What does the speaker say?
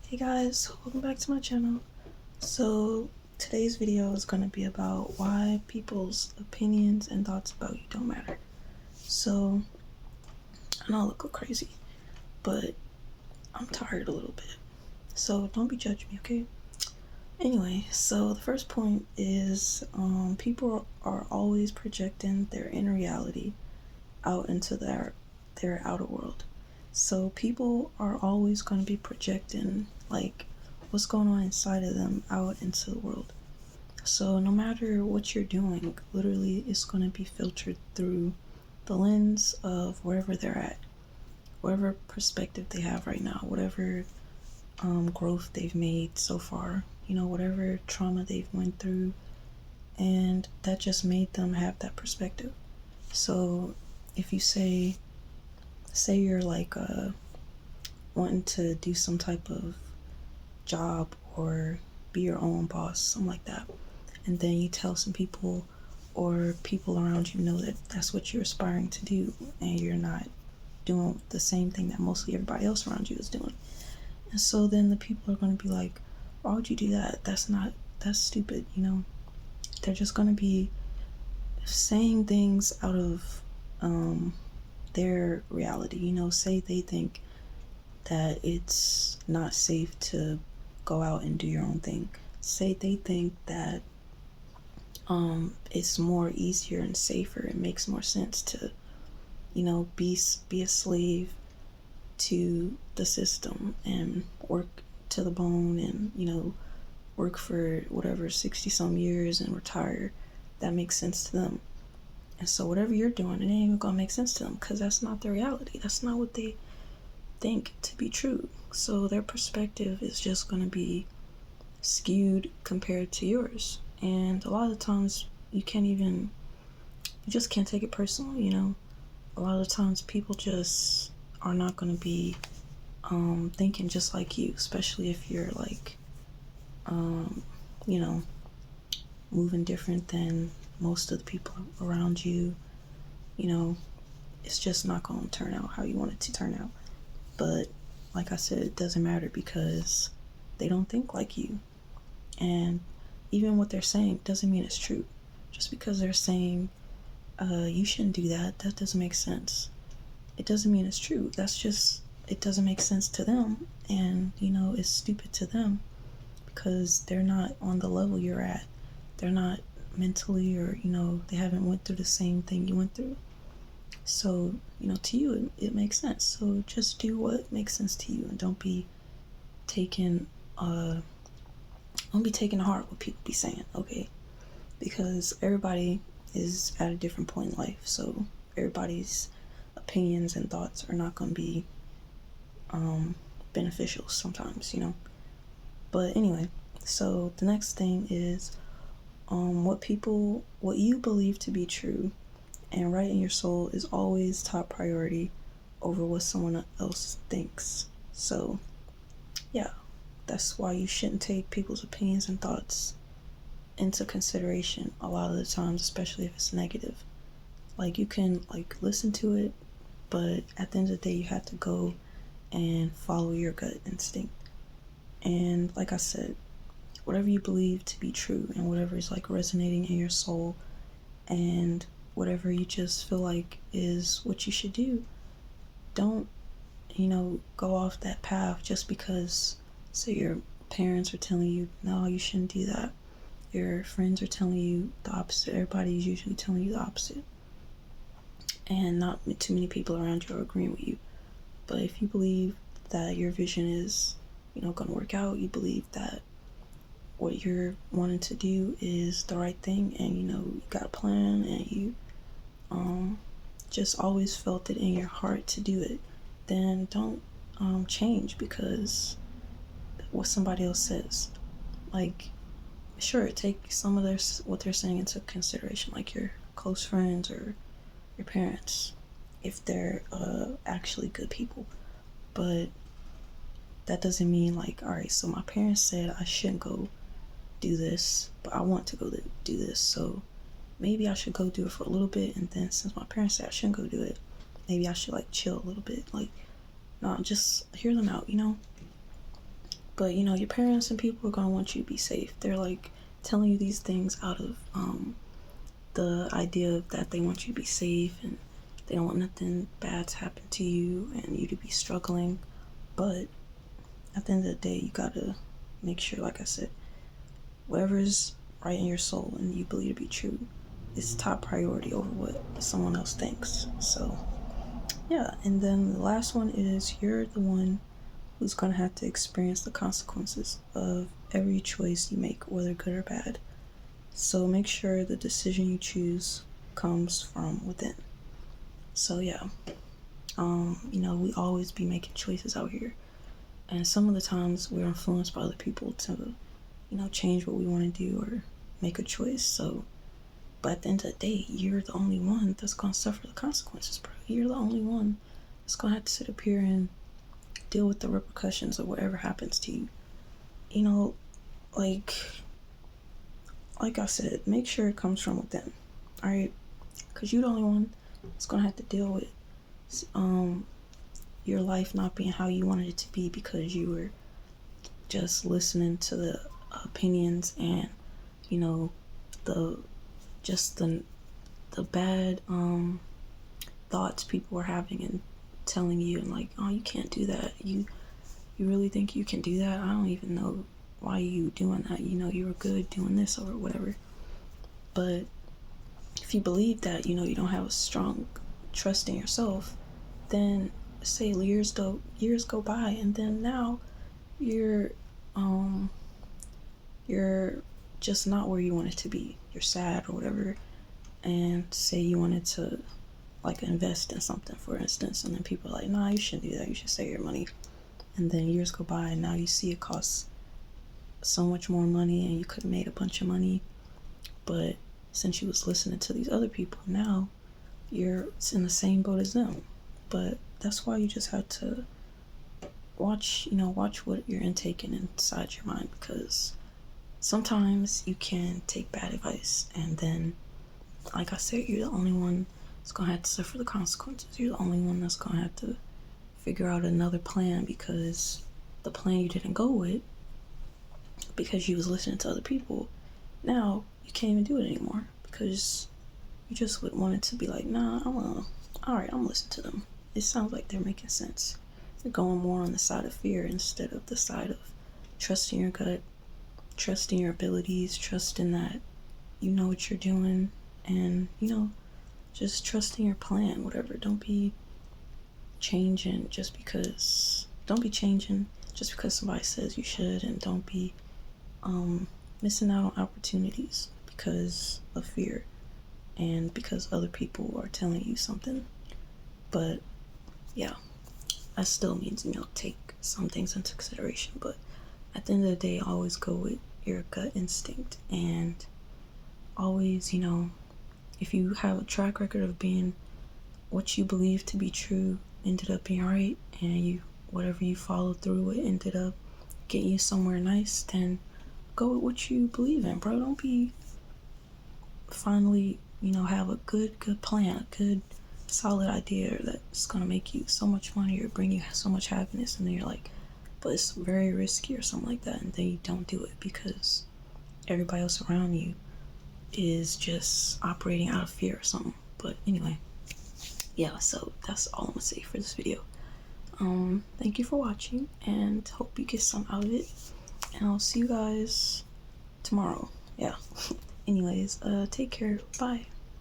Hey guys, welcome back to my channel. So today's video is going to be about why people's opinions and thoughts about you don't matter. So I know I look crazy, but I'm tired a little bit. So don't be judging me, okay? Anyway, so the first point is people are always projecting their inner reality out into their outer world. So people are always going to be projecting like what's going on inside of them out into the world. So no matter what you're doing, literally it's going to be filtered through the lens of wherever they're at, whatever perspective they have right now, whatever growth they've made so far, whatever trauma they've went through, and that just made them have that perspective. So if you say you're like wanting to do some type of job or be your own boss, something like that, and then you tell some people or people around you know that that's what you're aspiring to do, and you're not doing the same thing that mostly everybody else around you is doing. And so then the people are going to be like, why would you do that? That's stupid. They're just going to be saying things out of their reality. Say they think that it's not safe to go out and do your own thing. Say they think that it's more easier and safer. It makes more sense to, be a slave to the system and work to the bone and, work for whatever 60 some years and retire. That makes sense to them. And so whatever you're doing, it ain't even gonna make sense to them because that's not their reality. That's not what they think to be true. So their perspective is just gonna be skewed compared to yours. And a lot of the times you just can't take it personal. A lot of the times people just are not going to be thinking just like you, especially if you're like moving different than most of the people around you. It's just not going to turn out how you want it to turn out. But like I said, it doesn't matter because they don't think like you. And even what they're saying doesn't mean it's true. Just because they're saying you shouldn't do that, that doesn't make sense. It doesn't mean it's true. It doesn't make sense to them. And, it's stupid to them because they're not on the level you're at. They're not mentally or, they haven't went through the same thing you went through. So, to you, it makes sense. So just do what makes sense to you and don't be taking to heart what people be saying, okay? Because everybody is at a different point in life, so everybody's opinions and thoughts are not going to be beneficial sometimes, But anyway, so the next thing is what you believe to be true and right in your soul is always top priority over what someone else thinks. So yeah, that's why you shouldn't take people's opinions and thoughts into consideration a lot of the times, especially if it's negative. Like, you can listen to it, but at the end of the day you have to go and follow your gut instinct. And like I said, whatever you believe to be true and whatever is resonating in your soul and whatever you just feel like is what you should do, don't go off that path just because, say, your parents are telling you no, you shouldn't do that. Your friends are telling you the opposite. Everybody is usually telling you the opposite, and not too many people around you are agreeing with you. But if you believe that your vision is going to work out, you believe that what you're wanting to do is the right thing, and you got a plan, and you just always felt it in your heart to do it, then don't change because what somebody else says. Sure, take some of what they're saying into consideration, like your close friends or your parents, if they're actually good people. But that doesn't mean all right, so my parents said I shouldn't go do this, but I want to go do this, so maybe I should go do it for a little bit, and then since my parents said I shouldn't go do it, maybe I should chill a little bit. No, just hear them out, But you know, your parents and people are gonna want you to be safe. They're like telling you these things out of the idea that they want you to be safe and they don't want nothing bad to happen to you and you to be struggling. But at the end of the day, you gotta make sure, like I said, whatever's right in your soul and you believe to be true is top priority over what someone else thinks. So yeah, and then the last one is you're the one who's gonna have to experience the consequences of every choice you make, whether good or bad. So make sure the decision you choose comes from within. So yeah, you know, we always be making choices out here, and some of the times we're influenced by other people to, you know, change what we want to do or make a choice. So, but at the end of the day, you're the only one that's gonna suffer the consequences, bro. You're the only one that's gonna have to sit up here and deal with the repercussions of whatever happens to you. You know, like I said, make sure it comes from within. All right, because you're the only one that's gonna have to deal with your life not being how you wanted it to be because you were just listening to the opinions and, you know, the just the bad thoughts people were having and telling you, and like, oh, you can't do that. You really think you can do that? I don't even know why you doing that. You know, you were good doing this or whatever. But if you believe that, you know, you don't have a strong trust in yourself, then say years go by, and then now you're you're just not where you wanted to be. You're sad or whatever, and say you wanted to like invest in something, for instance, and then people are like, nah, you shouldn't do that. You should save your money. And then years go by, and now you see it costs so much more money, and you could have made a bunch of money, but since you was listening to these other people, now you're in the same boat as them. But that's why you just have to watch what you're intaking inside your mind, because sometimes you can take bad advice, and then, like I said, you're the only one that's gonna have to suffer the consequences. You're the only one that's gonna have to figure out another plan, because the plan you didn't go with because you was listening to other people, now you can't even do it anymore because you just would want it to be like, nah, I'm listening to them. It sounds like they're making sense. You're going more on the side of fear instead of the side of trusting your gut, trusting your abilities, trusting that you know what you're doing, and, you know, just trusting your plan, whatever. Don't be changing just because somebody says you should, and don't be missing out on opportunities because of fear and because other people are telling you something. But yeah, that still means, you know, take some things into consideration. But at the end of the day, always go with your gut instinct, and always, you know, if you have a track record of being what you believe to be true ended up being right, and whatever you followed through with ended up getting you somewhere nice, then go with what you believe in, bro. Don't be finally, you know, have a good plan, a good solid idea that's gonna make you so much money or bring you so much happiness, and then you're like, but it's very risky or something like that, and then you don't do it because everybody else around you is just operating out of fear or something. But anyway, yeah, so that's all I'm gonna say for this video. Thank you for watching, and hope you get some out of it, and I'll see you guys tomorrow. Yeah. Anyways, take care. Bye.